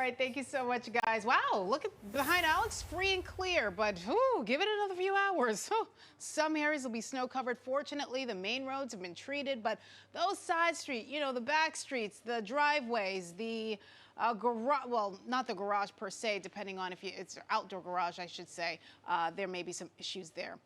right, thank you so much, guys. Wow, look at behind Alex, free and clear, but whew, give it another few hours. Some areas will be snow covered. Fortunately, the main roads have been treated, but those side streets, the back streets, the driveways, the garage, well, not the garage per se, depending on if it's outdoor garage, I should say, there may be some issues there.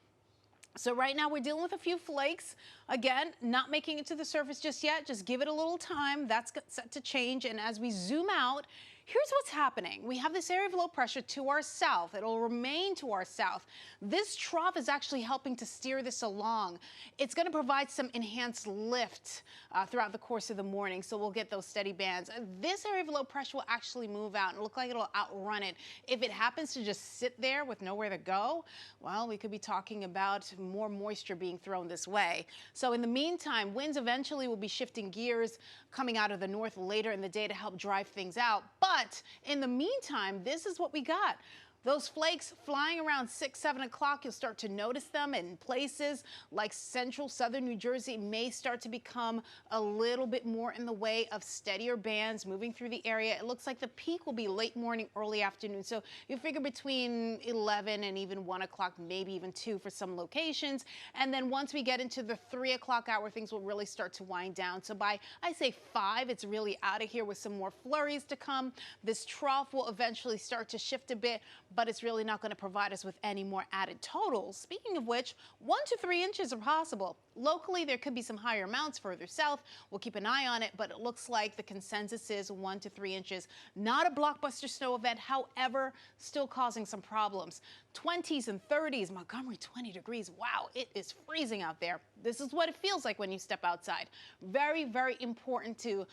So right now we're dealing with a few flakes. Again, not making it to the surface just yet. Just give it a little time. That's set to change. And as we zoom out, here's what's happening. We have this area of low pressure to our south. It'll remain to our south. This trough is actually helping to steer this along. It's going to provide some enhanced lift throughout the course of the morning. So we'll get those steady bands. This area of low pressure will actually move out and look like it'll outrun it. If it happens to just sit there with nowhere to go, well, we could be talking about more moisture being thrown this way. So in the meantime, winds eventually will be shifting gears coming out of the north later in the day to help drive things out. But in the meantime, this is what we got. Those flakes flying around 6, 7 o'clock, you'll start to notice them in places like central southern New Jersey may start to become a little bit more in the way of steadier bands moving through the area. It looks like the peak will be late morning, early afternoon. So you figure between 11 and even 1 o'clock, maybe even 2 for some locations. And then once we get into the 3 o'clock hour, things will really start to wind down. So by, I say 5, it's really out of here with some more flurries to come. This trough will eventually start to shift a bit, but it's really not going to provide us with any more added totals. Speaking of which, 1 to 3 inches are possible. Locally, there could be some higher amounts further south. We'll keep an eye on it, but it looks like the consensus is 1 to 3 inches. Not a blockbuster snow event, however, still causing some problems. 20s and 30s, Montgomery 20 degrees. Wow, it is freezing out there. This is what it feels like when you step outside. Very, very important to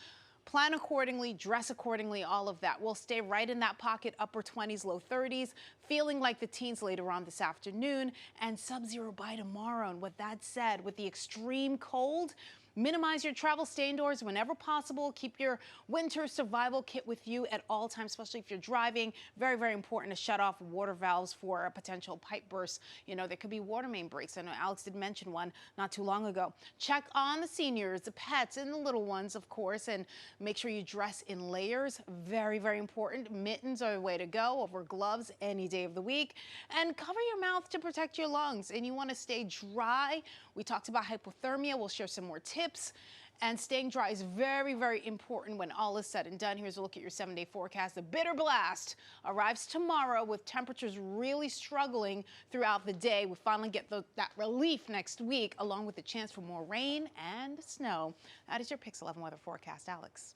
plan accordingly, dress accordingly, all of that. We'll stay right in that pocket, upper 20s, low 30s, feeling like the teens later on this afternoon, and sub-zero by tomorrow. And with that said, with the extreme cold, minimize your travel, stay indoors whenever possible. Keep your winter survival kit with you at all times, especially if you're driving. Very, very important to shut off water valves for a potential pipe burst. There could be water main breaks. I know Alex did mention one not too long ago. Check on the seniors, the pets, and the little ones, of course, and make sure you dress in layers. Very, very important. Mittens are the way to go over gloves any day of the week. And cover your mouth to protect your lungs. And you want to stay dry. We talked about hypothermia. We'll share some more tips. And staying dry is very, very important when all is said and done. Here's a look at your 7-day forecast. The bitter blast arrives tomorrow with temperatures really struggling throughout the day. We finally get that relief next week, along with the chance for more rain and snow. That is your Pix 11 weather forecast. Alex.